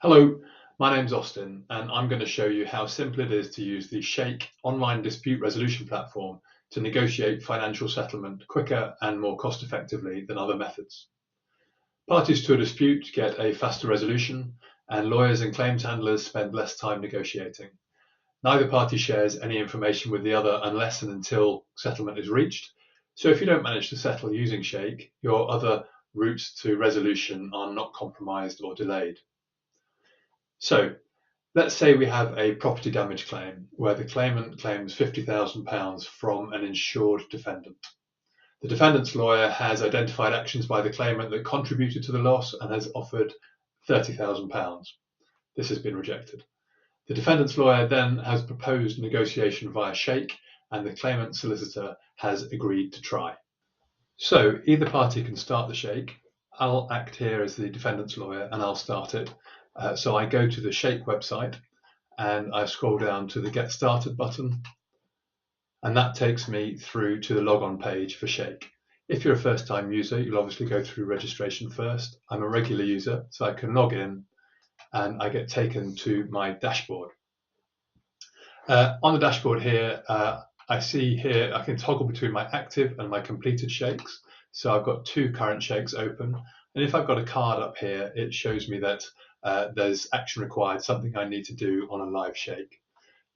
Hello, my name's Austin, and I'm going to show you how simple it is to use the Shake online dispute resolution platform to negotiate financial settlement quicker and more cost effectively than other methods. Parties to a dispute get a faster resolution, and lawyers and claims handlers spend less time negotiating. Neither party shares any information with the other unless and until settlement is reached. So if you don't manage to settle using Shake, your other routes to resolution are not compromised or delayed. So let's say we have a property damage claim where the claimant claims £50,000 from an insured defendant. The defendant's lawyer has identified actions by the claimant that contributed to the loss and has offered £30,000. This has been rejected. The defendant's lawyer then has proposed negotiation via Shake, and the claimant's solicitor has agreed to try. So either party can start the Shake. I'll act here as the defendant's lawyer and I'll start it. So I go to the Shake website and I scroll down to the Get Started button, and that takes me through to the logon page for Shake. If you're a first-time user, you'll obviously go through registration first. I'm a regular user, so I can log in and I get taken to my dashboard. On the dashboard here, I see here I can toggle between my active and my completed Shakes. So I've got two current Shakes open, and if I've got a card up here, it shows me that there's action required, something I need to do on a live Shake.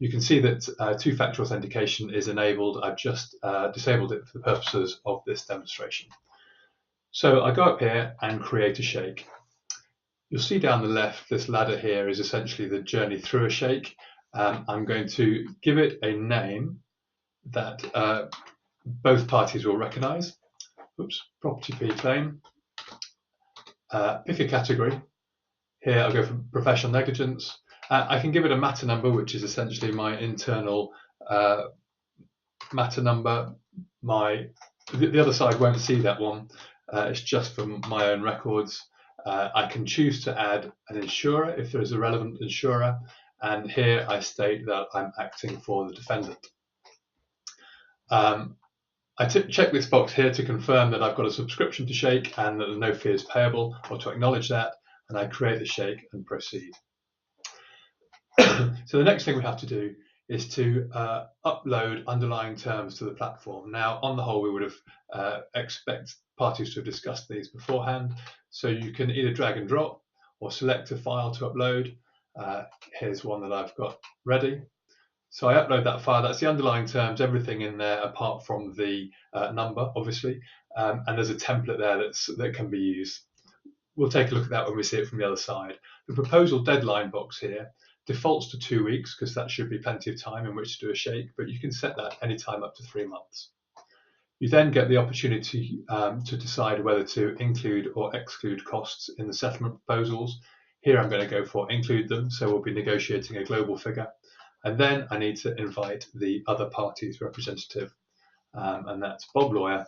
You can see that two-factor authentication is enabled. I've just disabled it for the purposes of this demonstration. So I go up here and create a Shake. You'll see down the left, this ladder here is essentially the journey through a Shake. I'm going to give it a name that both parties will recognize. Oops, property P claim. Pick a category. Here I'll go for professional negligence. I can give it a matter number, which is essentially my internal matter number. The other side won't see that one. It's just for my own records. I can choose to add an insurer if there is a relevant insurer, and here I state that I'm acting for the defendant. I check this box here to confirm that I've got a subscription to Shake and that there's no fees payable, or to acknowledge that, and I create the Shake and proceed. So the next thing we have to do is to upload underlying terms to the platform. Now, on the whole, we would have expect parties to have discussed these beforehand. So you can either drag and drop or select a file to upload. Here's one that I've got ready. So I upload that file. That's the underlying terms, everything in there apart from the number, obviously. And there's a template there that can be used. We'll take a look at that when we see it from the other side. The proposal deadline box here defaults to 2 weeks because that should be plenty of time in which to do a Shake, but you can set that anytime up to 3 months. You then get the opportunity to decide whether to include or exclude costs in the settlement proposals. Here I'm going to go for include them, so we'll be negotiating a global figure. And then I need to invite the other party's representative, and that's Bob Lawyer.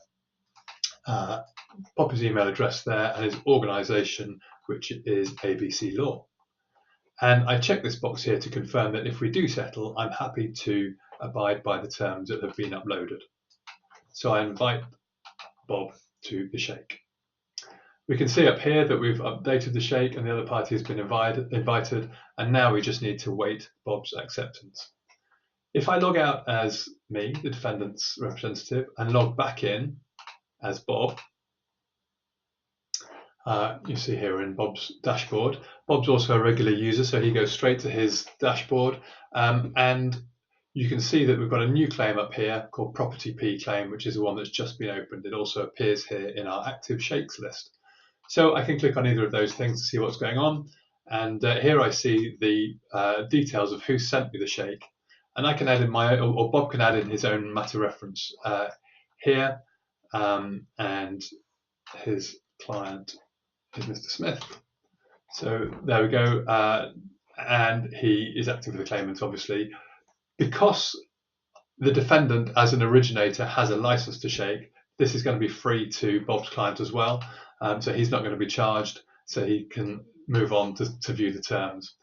Pop his email address there and his organisation, which is ABC Law. And I check this box here to confirm that if we do settle, I'm happy to abide by the terms that have been uploaded. So I invite Bob to the Shake. We can see up here that we've updated the Shake and the other party has been invited, and now we just need to wait Bob's acceptance. If I log out as me, the defendant's representative, and log back in as Bob, you see here in Bob's dashboard. Bob's also a regular user, so he goes straight to his dashboard, and you can see that we've got a new claim up here called Property P claim, which is the one that's just been opened. It also appears here in our active Shakes list. So I can click on either of those things to see what's going on, and here I see the details of who sent me the Shake, and I can add in or Bob can add in his own matter reference here, and his client is Mr. Smith. So there we go, and he is acting for the claimant, obviously. Because the defendant, as an originator, has a license to Shake, this is going to be free to Bob's client as well, so he's not going to be charged, so he can move on to view the terms.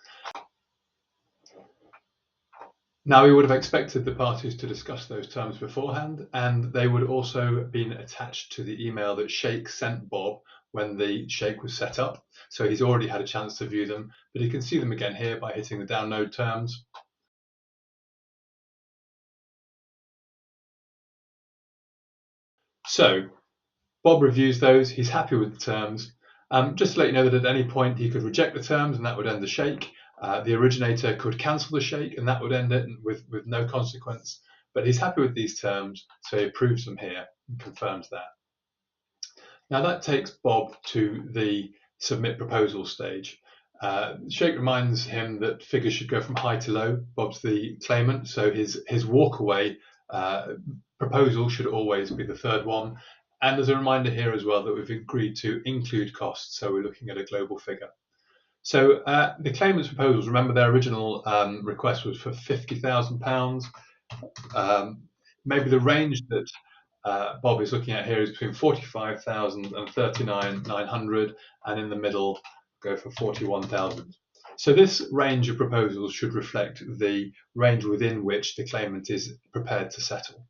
Now, we would have expected the parties to discuss those terms beforehand, and they would also have been attached to the email that Shake sent Bob when the shake was set up. So he's already had a chance to view them, but he can see them again here by hitting the download terms. So Bob reviews those, he's happy with the terms. Just to let you know that at any point he could reject the terms and that would end the shake. The originator could cancel the shake and that would end it with no consequence. But he's happy with these terms, so he approves them here and confirms that. Now that takes Bob to the submit proposal stage. Shake reminds him that figures should go from high to low. Bob's the claimant, so his walkaway proposal should always be the third one. And there's a reminder here as well that we've agreed to include costs, so we're looking at a global figure. So the claimant's proposals, remember their original request was for £50,000. Maybe the range that Bob is looking at here is between 45,000 and 39,900, and in the middle go for 41,000. So this range of proposals should reflect the range within which the claimant is prepared to settle.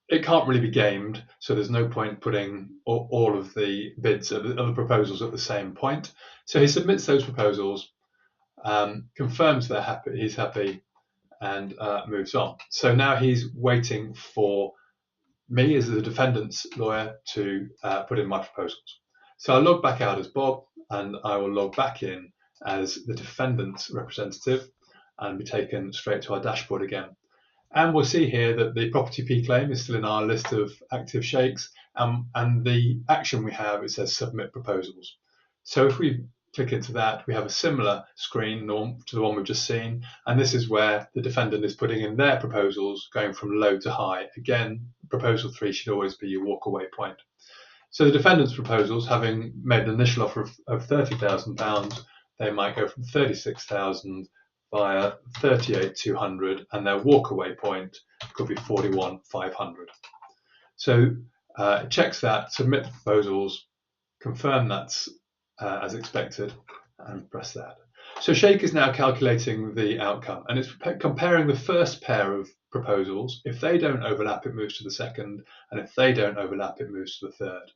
It can't really be gamed, so there's no point putting all of the bids of the proposals at the same point. So he submits those proposals, confirms he's happy, and moves on. So now he's waiting for me as the defendant's lawyer to put in my proposals. So I'll log back out as Bob, and I will log back in as the defendant's representative and be taken straight to our dashboard again. And we'll see here that the property P claim is still in our list of active shakes, and the action we have, it says submit proposals. So if we click into that, we have a similar screen to the one we've just seen, and this is where the defendant is putting in their proposals going from low to high. Again, proposal 3 should always be your walkaway point. So the defendant's proposals, having made an initial offer of £30,000, they might go from 36,000 via 38,200, and their walkaway point could be 41,500. So checks that, submit the proposals, confirm that's as expected, and press that. So Shake is now calculating the outcome, and it's comparing the first pair of proposals. If they don't overlap, it moves to the second, and if they don't overlap, it moves to the third.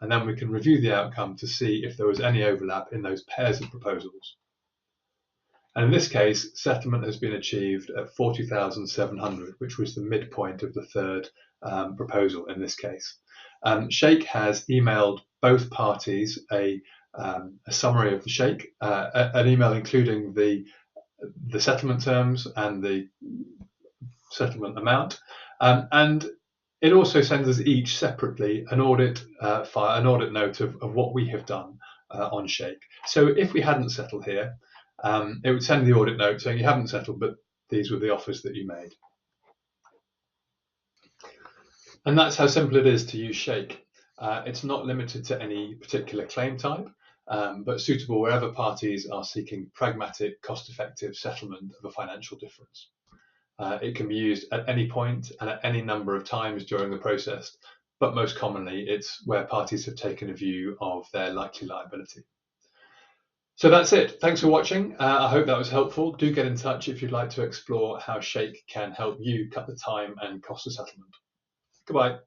And then we can review the outcome to see if there was any overlap in those pairs of proposals. And in this case, settlement has been achieved at 40,700, which was the midpoint of the third proposal in this case. Shake has emailed both parties a summary of the shake, an email including the settlement terms and the settlement amount, and it also sends us each separately an audit note of what we have done on Shake. So if we hadn't settled here, it would send the audit note saying you haven't settled, but these were the offers that you made. And that's how simple it is to use Shake. It's not limited to any particular claim type, but suitable wherever parties are seeking pragmatic, cost-effective settlement of a financial difference. It can be used at any point and at any number of times during the process, but most commonly it's where parties have taken a view of their likely liability. So that's it. Thanks for watching. I hope that was helpful. Do get in touch if you'd like to explore how Shake can help you cut the time and cost of settlement. Goodbye.